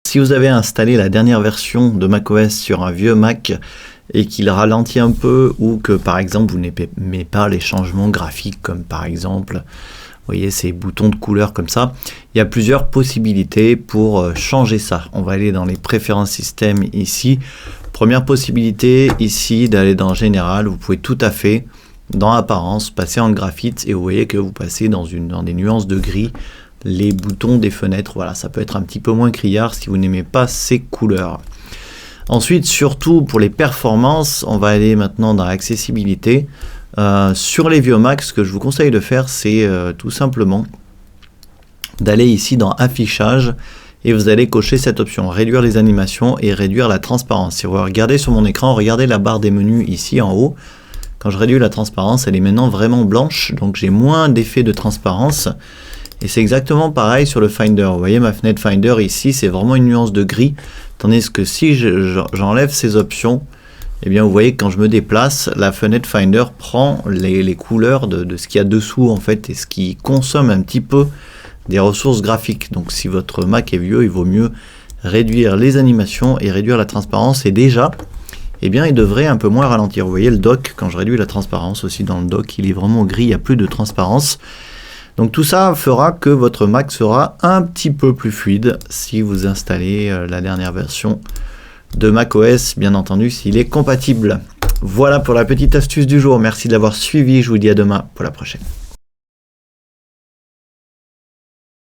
Si vous avez installé la dernière version de macOS sur un vieux Mac et qu'il ralentit un peu ou que par exemple vous n'aimez pas les changements graphiques comme par exemple, vous voyez ces boutons de couleur comme ça, il y a plusieurs possibilités pour changer ça. On va aller dans les préférences système ici. Première possibilité ici d'aller dans Général, vous pouvez tout à fait dans Apparence passer en graphite et vous voyez que vous passez dans des nuances de gris. Les boutons des fenêtres, voilà, ça peut être un petit peu moins criard si vous n'aimez pas ces couleurs. Ensuite, surtout pour les performances, on va aller maintenant dans l'accessibilité. Sur les vieux Mac, ce que je vous conseille de faire, c'est tout simplement d'aller ici dans Affichage et vous allez cocher cette option, réduire les animations et réduire la transparence. Si vous regardez sur mon écran, regardez la barre des menus ici en haut. Quand je réduis la transparence, elle est maintenant vraiment blanche, donc j'ai moins d'effet de transparence. Et c'est exactement pareil sur le Finder. Vous voyez ma fenêtre Finder ici, c'est vraiment une nuance de gris. Tandis que si j'enlève ces options, eh bien vous voyez que quand je me déplace, la fenêtre Finder prend les couleurs de ce qu'il y a dessous en fait et ce qui consomme un petit peu des ressources graphiques. Donc si votre Mac est vieux, il vaut mieux réduire les animations et réduire la transparence. Et déjà, eh bien il devrait un peu moins ralentir. Vous voyez le dock, quand je réduis la transparence aussi dans le dock, il est vraiment gris, il n'y a plus de transparence. Donc tout ça fera que votre Mac sera un petit peu plus fluide si vous installez la dernière version de macOS, bien entendu, s'il est compatible. Voilà pour la petite astuce du jour. Merci de l'avoir suivi. Je vous dis à demain pour la prochaine.